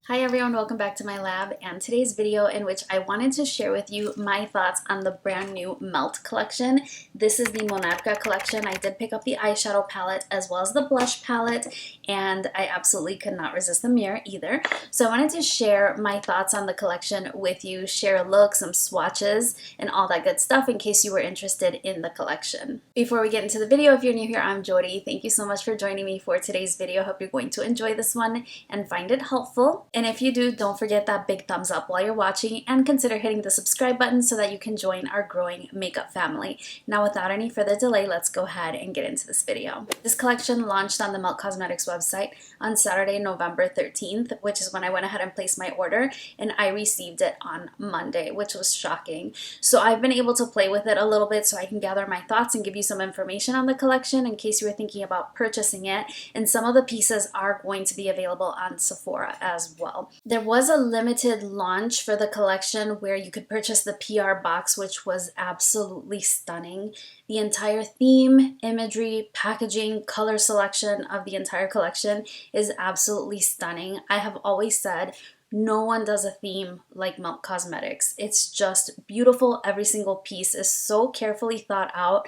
Hi everyone, welcome back to my lab and today's video in which I wanted to share with you my thoughts on the brand new Melt collection. This is the Monarca collection. I did pick up the eyeshadow palette as well as the blush palette, and I absolutely could not resist the mirror either. So I wanted to share my thoughts on the collection with you, share a look, some swatches, and all that good stuff in case you were interested in the collection. Before we get into the video, if you're new here, I'm Jody. Thank you so much for joining me for today's video. Hope you're going to enjoy this one and find it helpful. And if you do, don't forget that big thumbs up while you're watching and consider hitting the subscribe button so that you can join our growing makeup family. Now, without any further delay, let's go ahead and get into this video. This collection launched on the Melt Cosmetics website on Saturday, November 13th, which is when I went ahead and placed my order, and I received it on Monday, which was shocking. So I've been able to play with it a little bit so I can gather my thoughts and give you some information on the collection in case you were thinking about purchasing it, and some of the pieces are going to be available on Sephora as well. There was a limited launch for the collection where you could purchase the PR box, which was absolutely stunning. The entire theme, imagery, packaging, color selection of the entire collection is absolutely stunning. I have always said no one does a theme like Melt Cosmetics. It's just beautiful. Every single piece is so carefully thought out.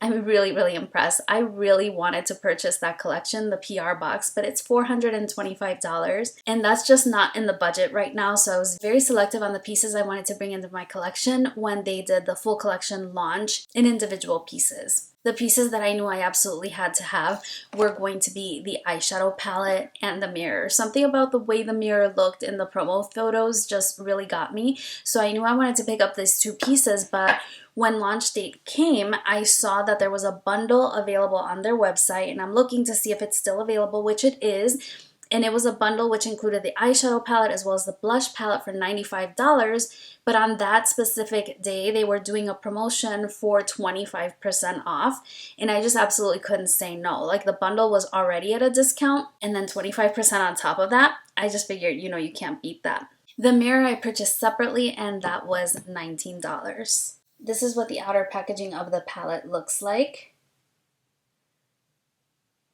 I'm really impressed. I really wanted to purchase that collection, the PR box, but it's $425, and that's just not in the budget right now. So I was very selective on the pieces I wanted to bring into my collection when they did the full collection launch in individual pieces. The pieces that I knew I absolutely had to have were going to be the eyeshadow palette and the mirror. Something about the way the mirror looked in the promo photos just really got me. So I knew I wanted to pick up these two pieces, but when launch date came, I saw that there was a bundle available on their website, and I'm looking to see if it's still available, which it is. And it was a bundle which included the eyeshadow palette as well as the blush palette for $95. But on that specific day, they were doing a promotion for 25% off. And I just absolutely couldn't say no. Like, the bundle was already at a discount, and then 25% on top of that. I just figured, you can't beat that. The mirror I purchased separately, and that was $19. This is what the outer packaging of the palette looks like.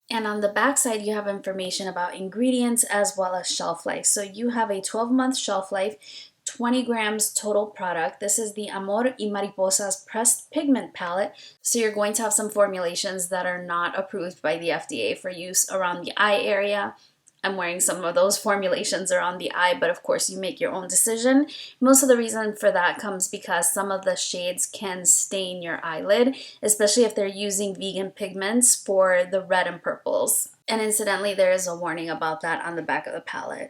And on the back side, you have information about ingredients as well as shelf life. So you have a 12-month shelf life, 20 grams total product. This is the Amor y Mariposas Pressed Pigment Palette. So you're going to have some formulations that are not approved by the FDA for use around the eye area. I'm wearing some of those formulations around the eye, but of course you make your own decision. Most of the reason for that comes because some of the shades can stain your eyelid, especially if they're using vegan pigments for the red and purples. And incidentally, there is a warning about that on the back of the palette.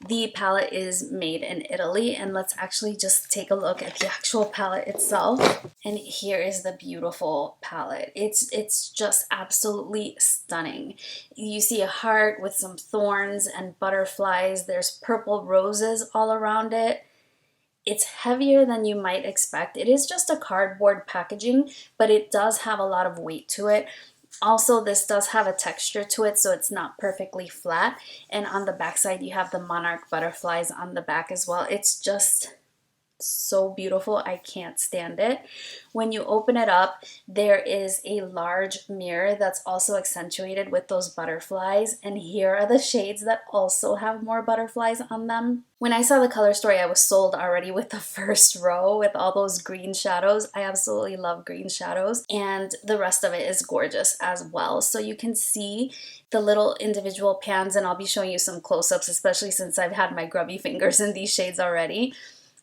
The palette is made in Italy, and let's actually just take a look at the actual palette itself. And here is the beautiful palette. It's just absolutely stunning. You see a heart with some thorns and butterflies. There's purple roses all around it. It's heavier than you might expect. It is just a cardboard packaging, but it does have a lot of weight to it. Also, this does have a texture to it, so it's not perfectly flat. And on the back side, you have the monarch butterflies on the back as well. It's just so beautiful. I can't stand it. When you open it up, there is a large mirror that's also accentuated with those butterflies, and here are the shades that also have more butterflies on them. When I saw the color story, I was sold already with the first row with all those green shadows. I absolutely love green shadows, and the rest of it is gorgeous as well. So you can see the little individual pans, and I'll be showing you some close-ups, especially since I've had my grubby fingers in these shades already.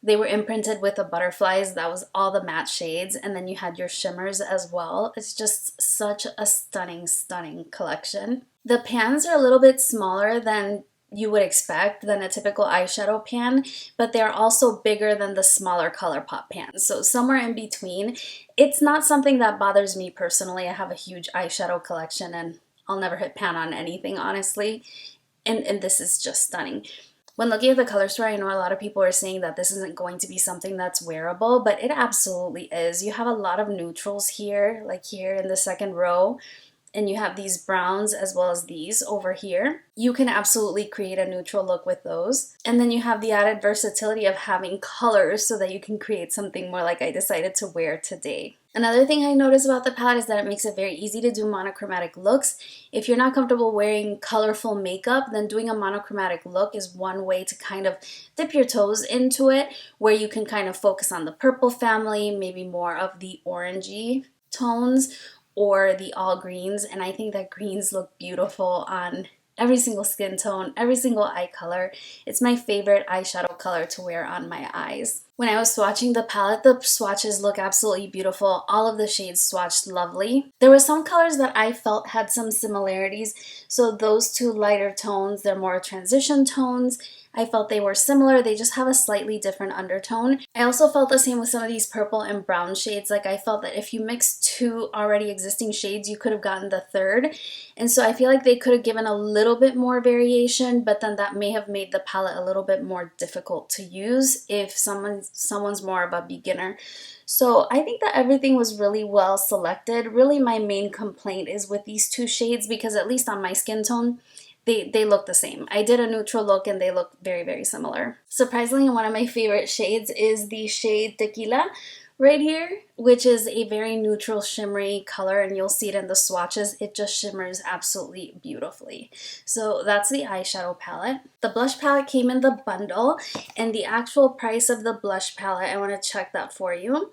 They were imprinted with the butterflies. That was all the matte shades. And then you had your shimmers as well. It's just such a stunning collection. The pans are a little bit smaller than you would expect than a typical eyeshadow pan, but they're also bigger than the smaller ColourPop pans. So somewhere in between. It's not something that bothers me personally. I have a huge eyeshadow collection and I'll never hit pan on anything, honestly. And this is just stunning. When looking at the color story, I know a lot of people are saying that this isn't going to be something that's wearable, but it absolutely is. You have a lot of neutrals here, like here in the second row. and you have these browns as well as these over here, you can absolutely create a neutral look with those. And then you have the added versatility of having colors so that you can create something more like I decided to wear today. Another thing I noticed about the palette is that it makes it very easy to do monochromatic looks. If you're not comfortable wearing colorful makeup, then doing a monochromatic look is one way to kind of dip your toes into it, where you can kind of focus on the purple family, maybe more of the orangey tones, or the all greens. And I think that greens look beautiful on every single skin tone, every single eye color. It's my favorite eyeshadow color to wear on my eyes. When I was swatching the palette, the swatches look absolutely beautiful. All of the shades swatched lovely. There were some colors that I felt had some similarities. So those two lighter tones, they're more transition tones. I felt they were similar, they just have a slightly different undertone. I also felt the same with some of these purple and brown shades. Like I felt that if you mix two already existing shades, you could have gotten the third. And so I feel like they could have given a little bit more variation, but then that may have made the palette a little bit more difficult to use if someone's more of a beginner. So I think that everything was really well selected. Really my main complaint is with these two shades, because at least on my skin tone, they look the same. I did a neutral look and they look very, very similar. Surprisingly, one of my favorite shades is the shade Tequila right here, which is a very neutral shimmery color, and you'll see it in the swatches. It just shimmers absolutely beautifully. So that's the eyeshadow palette. The blush palette came in the bundle, and the actual price of the blush palette, I want to check that for you.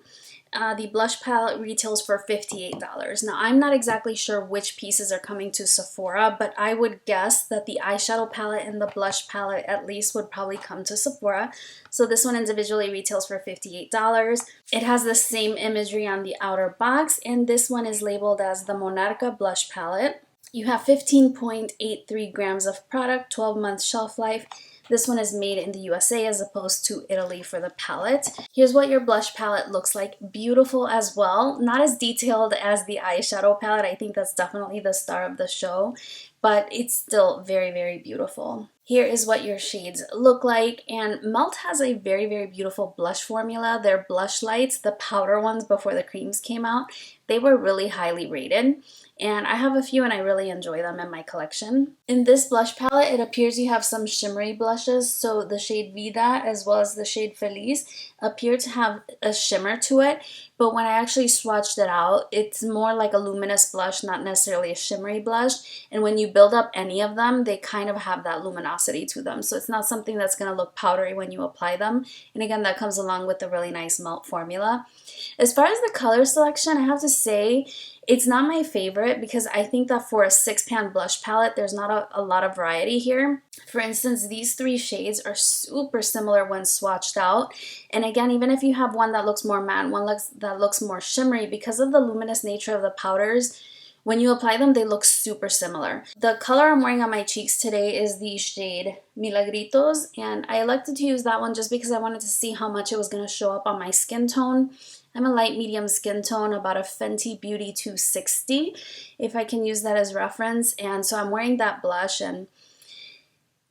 The blush palette retails for $58. Now, I'm not exactly sure which pieces are coming to Sephora, but I would guess that the eyeshadow palette and the blush palette at least would probably come to Sephora. So this one individually retails for $58. It has the same imagery on the outer box, and this one is labeled as the Monarca blush palette. You have 15.83 grams of product, 12 months shelf life. This one is made in the USA as opposed to Italy for the palette. Here's what your blush palette looks like. Beautiful as well. Not as detailed as the eyeshadow palette. I think that's definitely the star of the show, but it's still very, very beautiful. Here is what your shades look like, and Melt has a very, very beautiful blush formula. Their blush lights, the powder ones before the creams came out, they were really highly rated. And I have a few and I really enjoy them in my collection. In this blush palette, it appears you have some shimmery blushes. So the shade Vida as well as the shade Feliz appear to have a shimmer to it. But when I actually swatched it out, it's more like a luminous blush, not necessarily a shimmery blush. And when you build up any of them, they kind of have that luminosity to them. So it's not something that's going to look powdery when you apply them. And again, that comes along with the really nice Melt formula. As far as the color selection, I have to say, it's not my favorite because I think that for a 6-pan blush palette, there's not a lot of variety here. For instance, these three shades are super similar when swatched out. And again, even if you have one that looks more matte, one that looks more shimmery, because of the luminous nature of the powders, when you apply them, they look super similar. The color I'm wearing on my cheeks today is the shade Milagritos, and I elected to use that one just because I wanted to see how much it was going to show up on my skin tone. I'm a light medium skin tone, about a Fenty Beauty 260, if I can use that as reference. And so I'm wearing that blush, and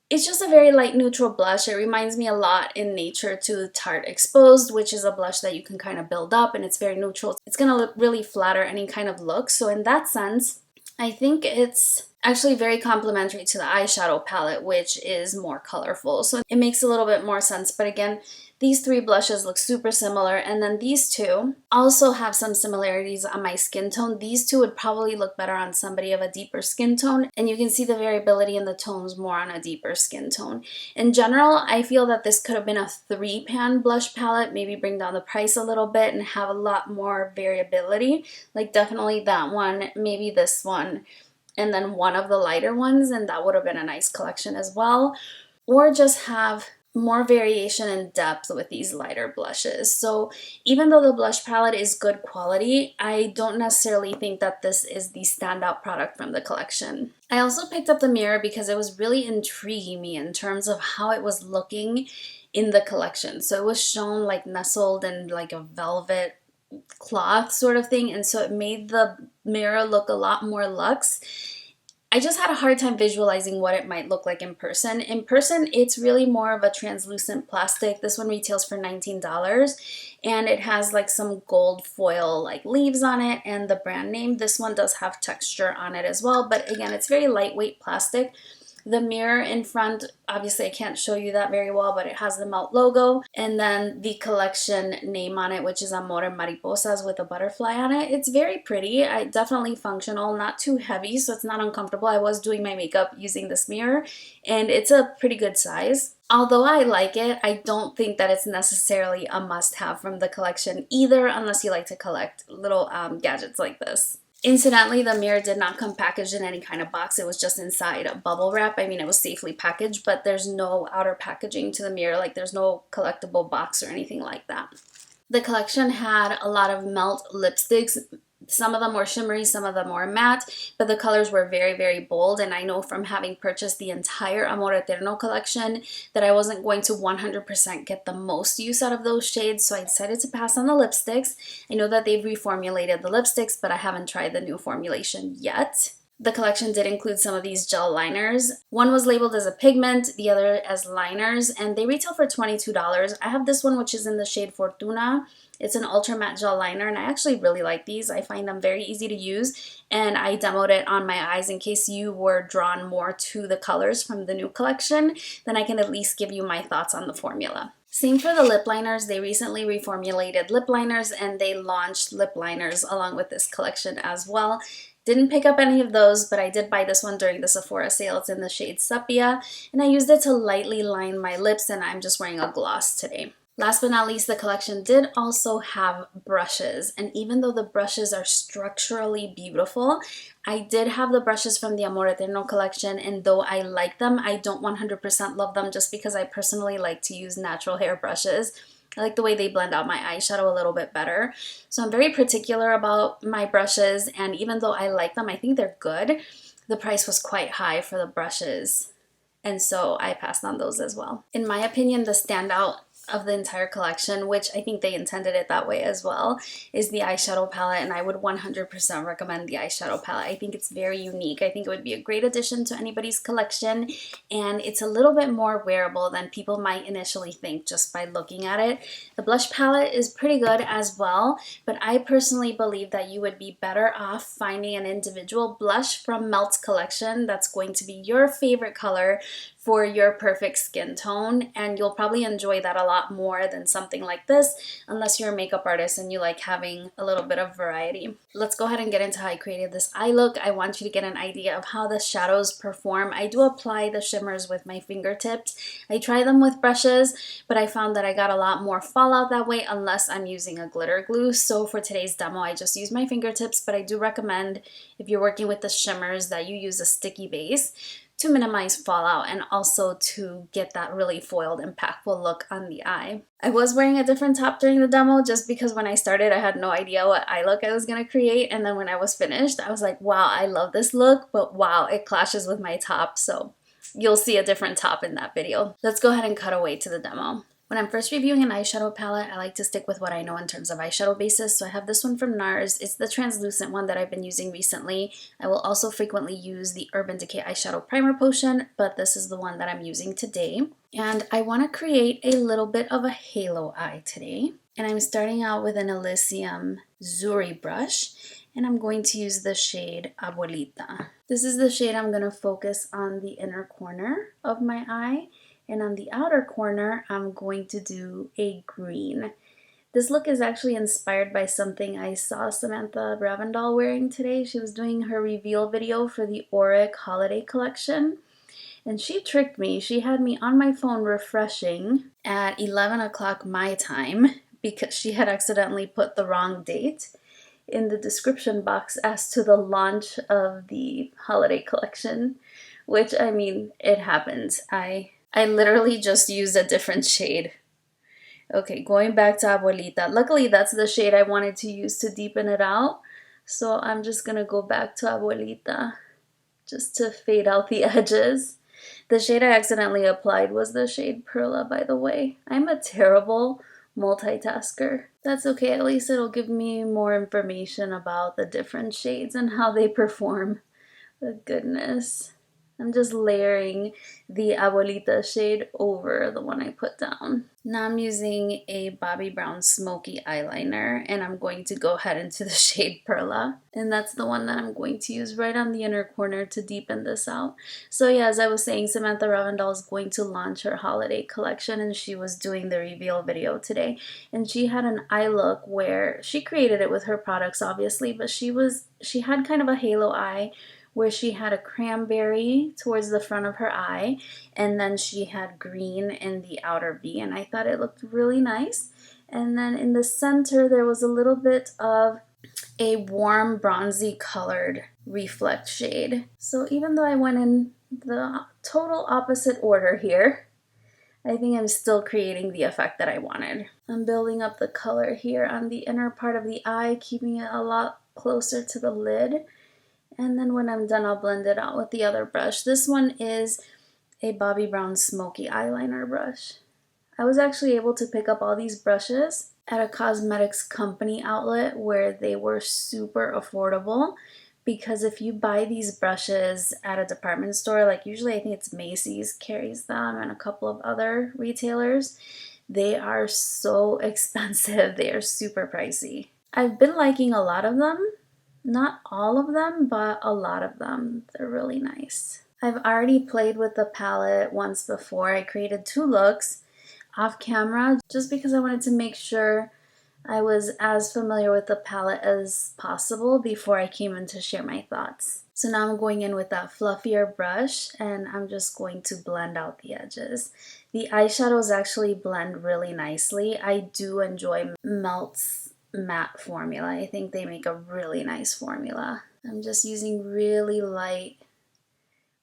it's just a very light neutral blush. It reminds me a lot in nature to Tarte Exposed, which is a blush that you can kind of build up, and it's very neutral. It's going to really flatter any kind of look. So in that sense, I think it's actually very complementary to the eyeshadow palette, which is more colorful. So it makes a little bit more sense. But again, these three blushes look super similar, and then these two also have some similarities on my skin tone. These two would probably look better on somebody of a deeper skin tone, and you can see the variability in the tones more on a deeper skin tone. In general, I feel that this could have been a 3-pan blush palette, maybe bring down the price a little bit and have a lot more variability. Like definitely that one, maybe this one, and then one of the lighter ones, and that would have been a nice collection as well. Or just have more variation and depth with these lighter blushes. So even though the blush palette is good quality, I don't necessarily think that this is the standout product from the collection. I also picked up the mirror because it was really intriguing me in terms of how it was looking in the collection. So it was shown like nestled in like a velvet cloth sort of thing, and so it made the mirror look a lot more luxe. I just had a hard time visualizing what it might look like in person. In person, it's really more of a translucent plastic. This one retails for $19 and it has like some gold foil like leaves on it and the brand name. This one does have texture on it as well, but again, it's very lightweight plastic. The mirror in front, obviously I can't show you that very well, but it has the Melt logo and then the collection name on it, which is Amor Mariposas with a butterfly on it. It's very pretty, definitely functional, not too heavy, so it's not uncomfortable. I was doing my makeup using this mirror and it's a pretty good size. Although I like it, I don't think that it's necessarily a must-have from the collection either, unless you like to collect little gadgets like this. Incidentally, the mirror did not come packaged in any kind of box. It was just inside a bubble wrap. I mean, it was safely packaged, but there's no outer packaging to the mirror. Like there's no collectible box or anything like that. The collection had a lot of Melt lipsticks. Some of them were shimmery, some of them were matte, but the colors were very, very bold. And I know from having purchased the entire Amor Eterno collection that I wasn't going to 100% get the most use out of those shades, so I decided to pass on the lipsticks. I know that they've reformulated the lipsticks, but I haven't tried the new formulation yet. The collection did include some of these gel liners. One was labeled as a pigment, the other as liners, and they retail for $22. I have this one, which is in the shade Fortuna. It's an ultra matte gel liner and I actually really like these. I find them very easy to use and I demoed it on my eyes in case you were drawn more to the colors from the new collection. Then I can at least give you my thoughts on the formula. Same for the lip liners. They recently reformulated lip liners and they launched lip liners along with this collection as well. Didn't pick up any of those, but I did buy this one during the Sephora sale. It's in the shade Sepia and I used it to lightly line my lips and I'm just wearing a gloss today. Last but not least, the collection did also have brushes, and even though the brushes are structurally beautiful, I did have the brushes from the Amor Eterno collection, and though I like them, I don't 100% love them just because I personally like to use natural hair brushes. I like the way they blend out my eyeshadow a little bit better. So I'm very particular about my brushes, and even though I like them, I think they're good. The price was quite high for the brushes, and so I passed on those as well. In my opinion, the standout of the entire collection, which I think they intended it that way as well, is the eyeshadow palette, and I would 100% recommend the eyeshadow palette. I think it's very unique. I think it would be a great addition to anybody's collection, and it's a little bit more wearable than people might initially think just by looking at it. The blush palette is pretty good as well, but I personally believe that you would be better off finding an individual blush from Melt's collection that's going to be your favorite color for your perfect skin tone, and you'll probably enjoy that a lot more than something like this unless you're a makeup artist and you like having a little bit of variety. Let's go ahead and get into how I created this eye look. I want you to get an idea of how the shadows perform. I do apply the shimmers with my fingertips. I try them with brushes, but I found that I got a lot more fallout that way unless I'm using a glitter glue. So for today's demo, I just use my fingertips, but I do recommend if you're working with the shimmers that you use a sticky base to minimize fallout and also to get that really foiled, impactful look on the eye. I was wearing a different top during the demo just because when I started, I had no idea what eye look I was going to create. And then when I was finished, I was like, wow, I love this look, but wow, it clashes with my top. So you'll see a different top in that video. Let's go ahead and cut away to the demo. When I'm first reviewing an eyeshadow palette, I like to stick with what I know in terms of eyeshadow bases. So I have this one from NARS. It's the translucent one that I've been using recently. I will also frequently use the Urban Decay Eyeshadow Primer Potion, but this is the one that I'm using today. And I want to create a little bit of a halo eye today. And I'm starting out with an Elysium Zuri brush, and I'm going to use the shade Abuelita. This is the shade I'm going to focus on the inner corner of my eye. And on the outer corner, I'm going to do a green. This look is actually inspired by something I saw Samantha Ravndal wearing today. She was doing her reveal video for the Auric holiday collection. And she tricked me. She had me on my phone refreshing at 11 o'clock my time because she had accidentally put the wrong date in the description box as to the launch of the holiday collection, which, I mean, it happens. I literally just used a different shade. Okay, going back to Abuelita. Luckily, that's the shade I wanted to use to deepen it out. So I'm just going to go back to Abuelita just to fade out the edges. The shade I accidentally applied was the shade Perla, by the way. I'm a terrible multitasker. That's okay, at least it'll give me more information about the different shades and how they perform The goodness. I'm just layering the Abuelita shade over the one I put down. Now I'm using a Bobbi Brown Smoky eyeliner, and I'm going to go ahead into the shade Perla. And that's the one that I'm going to use right on the inner corner to deepen this out. So yeah, as I was saying, Samantha Ravndal is going to launch her holiday collection, and she was doing the reveal video today. And she had an eye look where she created it with her products, obviously, but she had kind of a halo eye where she had a cranberry towards the front of her eye, and then she had green in the outer V, and I thought it looked really nice. And then in the center, there was a little bit of a warm bronzy colored reflect shade. So even though I went in the total opposite order here, I think I'm still creating the effect that I wanted. I'm building up the color here on the inner part of the eye, keeping it a lot closer to the lid. And then when I'm done, I'll blend it out with the other brush. This one is a Bobbi Brown Smoky eyeliner brush. I was actually able to pick up all these brushes at a cosmetics company outlet where they were super affordable, because if you buy these brushes at a department store, like usually I think it's Macy's carries them and a couple of other retailers, they are so expensive. They are super pricey. I've been liking a lot of them. Not all of them, but a lot of them. They're really nice. I've already played with the palette once before. I created 2 looks off camera just because I wanted to make sure I was as familiar with the palette as possible before I came in to share my thoughts. So now I'm going in with that fluffier brush, and I'm just going to blend out the edges. The eyeshadows actually blend really nicely. I do enjoy Melt's matte formula. I think they make a really nice formula. I'm just using really light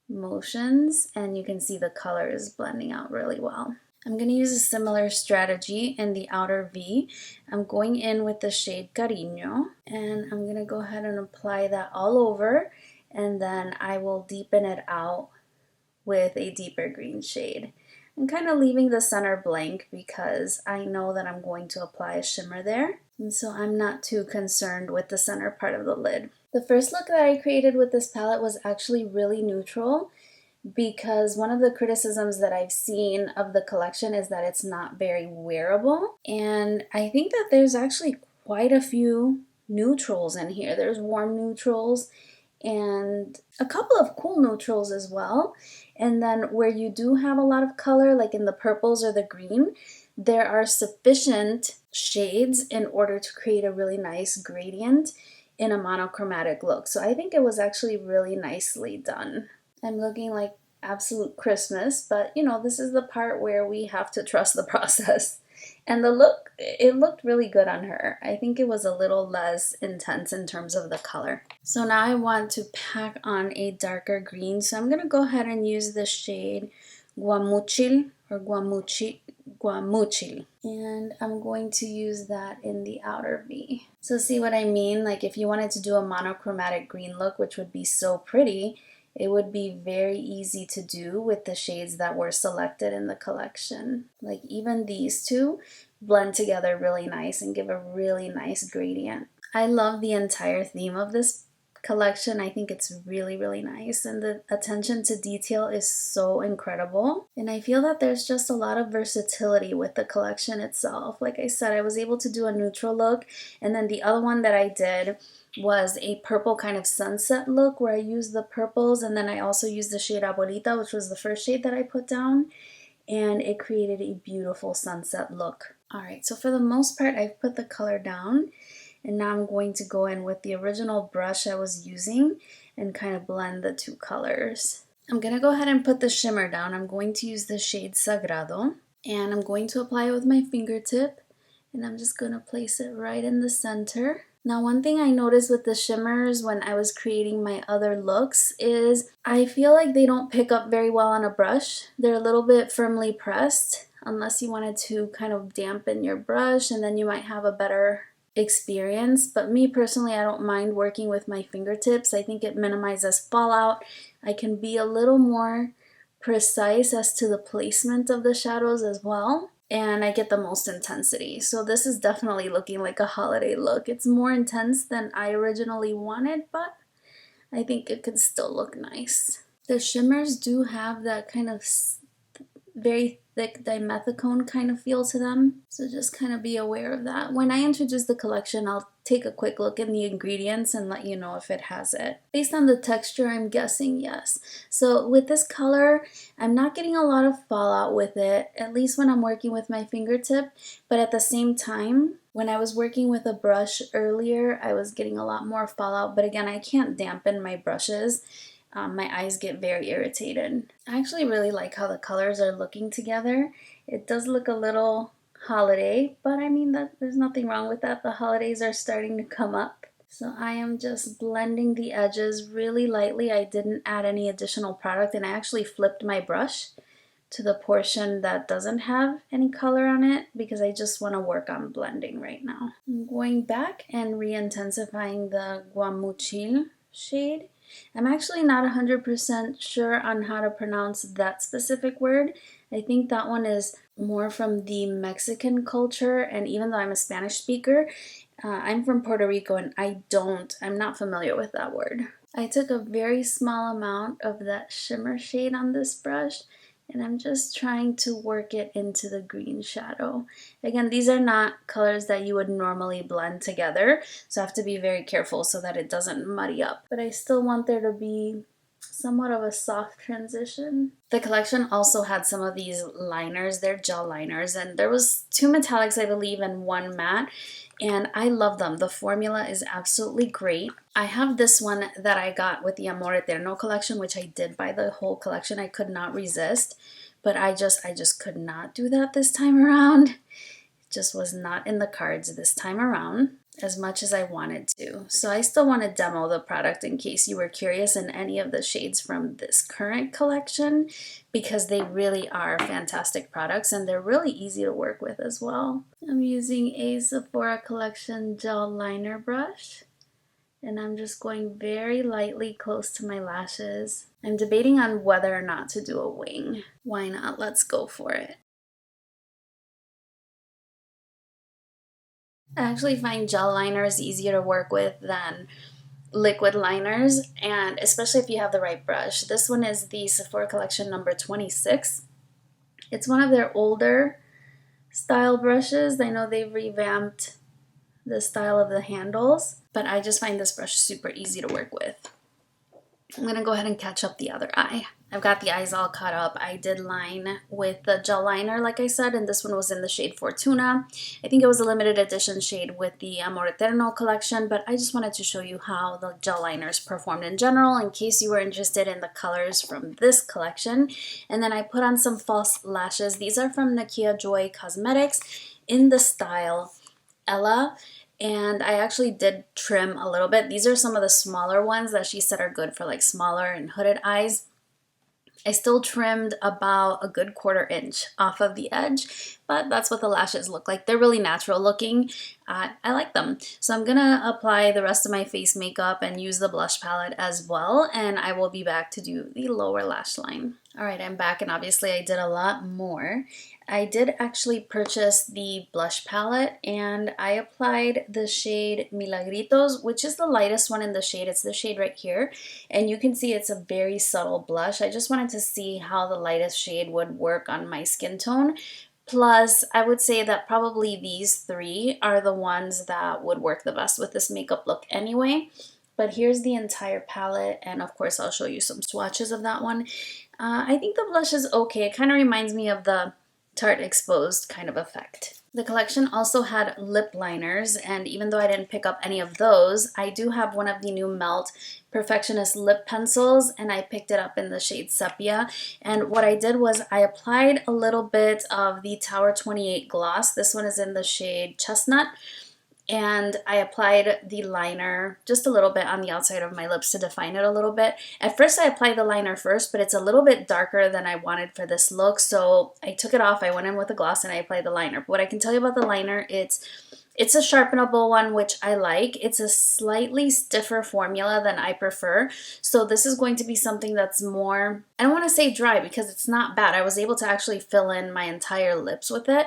motions, and you can see the color is blending out really well. I'm going to use a similar strategy in the outer V. I'm going in with the shade Cariño, and I'm going to go ahead and apply that all over, and then I will deepen it out with a deeper green shade. I'm kind of leaving the center blank because I know that I'm going to apply a shimmer there, and so I'm not too concerned with the center part of the lid. The first look that I created with this palette was actually really neutral, because one of the criticisms that I've seen of the collection is that it's not very wearable, and I think that there's actually quite a few neutrals in here. There's warm neutrals and a couple of cool neutrals as well. And then where you do have a lot of color, like in the purples or the green, there are sufficient shades in order to create a really nice gradient in a monochromatic look. So I think it was actually really nicely done. I'm looking like absolute Christmas, but you know, this is the part where we have to trust the process. And the look, it looked really good on her. I think it was a little less intense in terms of the color. So now I want to pack on a darker green. So I'm going to go ahead and use the shade Guamuchil or Guamuchil. And I'm going to use that in the outer V. So see what I mean? Like if you wanted to do a monochromatic green look, which would be so pretty, it would be very easy to do with the shades that were selected in the collection. Like even these two blend together really nice and give a really nice gradient. I love the entire theme of this collection. I think it's really, really nice, and the attention to detail is so incredible. And I feel that there's just a lot of versatility with the collection itself. Like I said, I was able to do a neutral look, and then the other one that I did was a purple kind of sunset look where I used the purples, and then I also used the shade Abuelita, which was the first shade that I put down, and it created a beautiful sunset look. Alright, so for the most part I've put the color down, and now I'm going to go in with the original brush I was using and kind of blend the two colors. I'm going to go ahead and put the shimmer down. I'm going to use the shade Sagrado, and I'm going to apply it with my fingertip, and I'm just going to place it right in the center. Now, one thing I noticed with the shimmers when I was creating my other looks is I feel like they don't pick up very well on a brush. They're a little bit firmly pressed, unless you wanted to kind of dampen your brush, and then you might have a better experience. But me personally, I don't mind working with my fingertips. I think it minimizes fallout. I can be a little more precise as to the placement of the shadows as well, and I get the most intensity. So this is definitely looking like a holiday look. It's more intense than I originally wanted, but I think it could still look nice. The shimmers do have that kind of very thick dimethicone kind of feel to them, so just kind of be aware of that. When I introduce the collection, I'll take a quick look in the ingredients and let you know if it has it. Based on the texture, I'm guessing yes. So with this color, I'm not getting a lot of fallout with it, at least when I'm working with my fingertip, but at the same time, when I was working with a brush earlier, I was getting a lot more fallout, but again, I can't dampen my brushes. My eyes get very irritated. I actually really like how the colors are looking together. It does look a little holiday, but I mean, there's nothing wrong with that. The holidays are starting to come up. So I am just blending the edges really lightly. I didn't add any additional product, and I actually flipped my brush to the portion that doesn't have any color on it because I just want to work on blending right now. I'm going back and re-intensifying the Guamuchil shade. I'm actually not 100% sure on how to pronounce that specific word. I think that one is more from the Mexican culture, and even though I'm a Spanish speaker, I'm from Puerto Rico and I'm not familiar with that word. I took a very small amount of that shimmer shade on this brush, and I'm just trying to work it into the green shadow. Again, these are not colors that you would normally blend together, so I have to be very careful so that it doesn't muddy up. But I still want there to be somewhat of a soft transition. The collection also had some of these liners, they're gel liners, and there was 2 metallics, I believe, and 1 matte. And I love them. The formula is absolutely great. I have this one that I got with the Amor Eterno collection, which I did buy the whole collection. I could not resist, but I just could not do that this time around. It just was not in the cards this time around as much as I wanted to. So I still want to demo the product in case you were curious in any of the shades from this current collection, because they really are fantastic products and they're really easy to work with as well. I'm using a Sephora Collection gel liner brush, and I'm just going very lightly close to my lashes. I'm debating on whether or not to do a wing. Why not? Let's go for it. I actually find gel liners easier to work with than liquid liners, and especially if you have the right brush. This one is the Sephora Collection number 26. It's one of their older style brushes. I know they've revamped the style of the handles, but I just find this brush super easy to work with. I'm gonna go ahead and catch up the other eye. I've got the eyes all caught up. I did line with the gel liner, like I said, and this one was in the shade Fortuna. I think it was a limited edition shade with the Amor Eterno collection, but I just wanted to show you how the gel liners performed in general in case you were interested in the colors from this collection. And then I put on some false lashes. These are from Nakia Joy Cosmetics in the style Ella. And I actually did trim a little bit. These are some of the smaller ones that she said are good for like smaller and hooded eyes. I still trimmed about a good 1/4 inch off of the edge, but that's what the lashes look like. They're really natural looking. I like them. So I'm gonna apply the rest of my face makeup and use the blush palette as well, and I will be back to do the lower lash line. All right, I'm back, and obviously I did a lot more. I did actually purchase the blush palette, and I applied the shade Milagritos, which is the lightest one in the shade. It's the shade right here, and you can see it's a very subtle blush. I just wanted to see how the lightest shade would work on my skin tone. Plus, I would say that probably these 3 are the ones that would work the best with this makeup look anyway. But here's the entire palette, and of course I'll show you some swatches of that one. I think the blush is okay. It kind of reminds me of the Tarte Exposed kind of effect. The collection also had lip liners, and even though I didn't pick up any of those, I do have one of the new Melt Perfectionist lip pencils, and I picked it up in the shade Sepia. And what I did was I applied a little bit of the Tower 28 gloss. This one is in the shade Chestnut. And I applied the liner just a little bit on the outside of my lips to define it a little bit. At first I applied the liner first, but it's a little bit darker than I wanted for this look, so I took it off. I went in with a gloss and I applied the liner. But what I can tell you about the liner, it's a sharpenable one, which I like. It's a slightly stiffer formula than I prefer. So this is going to be something that's more, I don't want to say dry because it's not bad. I was able to actually fill in my entire lips with it,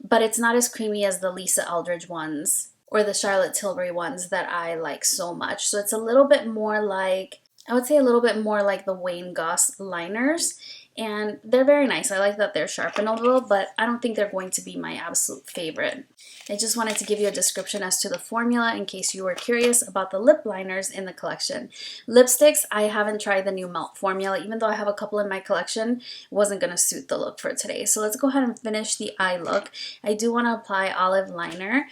but it's not as creamy as the Lisa Eldridge ones or the Charlotte Tilbury ones that I like so much. So it's a little bit more like I would say a little bit more like the Wayne Goss liners, and they're very nice. I like that they're sharpenable, but I don't think they're going to be my absolute favorite. I just wanted to give you a description as to the formula in case you were curious about the lip liners in the collection. Lipsticks, I haven't tried the new Melt formula. Even though I have a couple in my collection, it wasn't going to suit the look for today. So let's go ahead and finish the eye look. I do want to apply olive liner.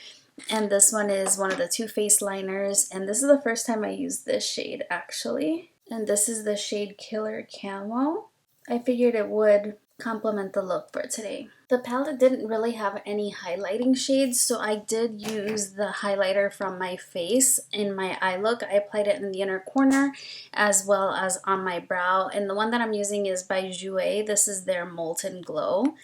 And this one is one of the Too Faced liners. And this is the first time I used this shade, actually. And this is the shade Killer Camo. I figured it would complement the look for today. The palette didn't really have any highlighting shades, so I did use the highlighter from my face in my eye look. I applied it in the inner corner as well as on my brow. And the one that I'm using is by Jouer. This is their Molten Glow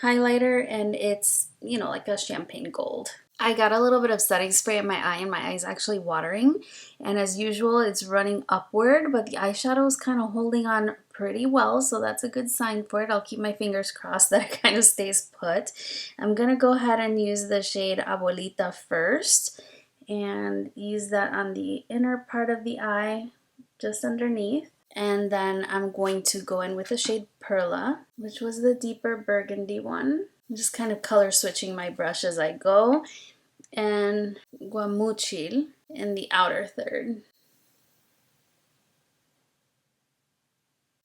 highlighter, and it's, you know, like a champagne gold. I got a little bit of setting spray in my eye, and my eye is actually watering, and as usual it's running upward, but the eyeshadow is kind of holding on pretty well, so that's a good sign for it. I'll keep my fingers crossed that it kind of stays put. I'm gonna go ahead and use the shade Abuelita first and use that on the inner part of the eye, just underneath. And then I'm going to go in with the shade Perla, which was the deeper burgundy one. I'm just kind of color switching my brush as I go. And Guamuchil in the outer third.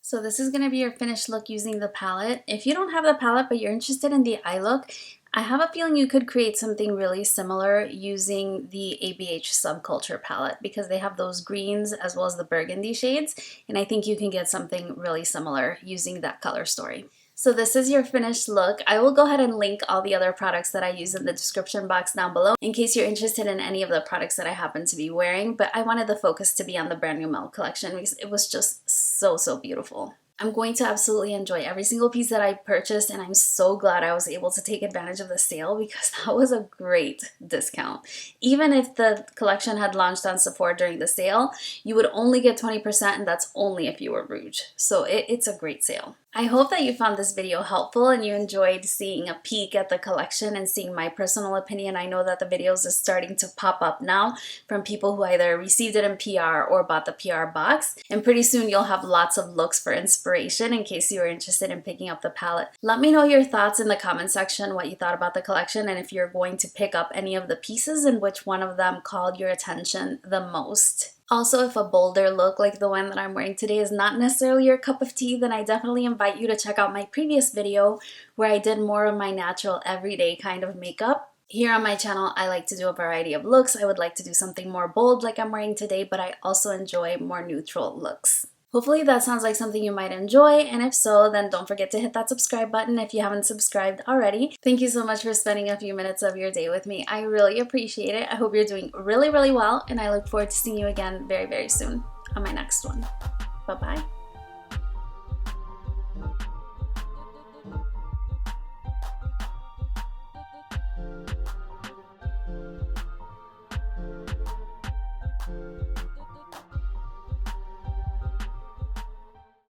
So this is going to be your finished look using the palette. If you don't have the palette but you're interested in the eye look, I have a feeling you could create something really similar using the ABH Subculture palette, because they have those greens as well as the burgundy shades, and I think you can get something really similar using that color story. So this is your finished look. I will go ahead and link all the other products that I use in the description box down below in case you're interested in any of the products that I happen to be wearing, but I wanted the focus to be on the brand new Melt collection because it was just so beautiful. I'm going to absolutely enjoy every single piece that I purchased, and I'm so glad I was able to take advantage of the sale because that was a great discount. Even if the collection had launched on Sephora during the sale, you would only get 20%, and that's only if you were Rouge. So it's a great sale. I hope that you found this video helpful and you enjoyed seeing a peek at the collection and seeing my personal opinion. I know that the videos are starting to pop up now from people who either received it in PR or bought the PR box. And pretty soon you'll have lots of looks for inspiration in case you are interested in picking up the palette. Let me know your thoughts in the comment section, what you thought about the collection, and if you're going to pick up any of the pieces and which one of them called your attention the most. Also, if a bolder look like the one that I'm wearing today is not necessarily your cup of tea, then I definitely invite you to check out my previous video where I did more of my natural everyday kind of makeup. Here on my channel, I like to do a variety of looks. I would like to do something more bold like I'm wearing today, but I also enjoy more neutral looks. Hopefully that sounds like something you might enjoy, and if so, then don't forget to hit that subscribe button if you haven't subscribed already. Thank you so much for spending a few minutes of your day with me. I really appreciate it. I hope you're doing really well, and I look forward to seeing you again very soon on my next one. Bye-bye.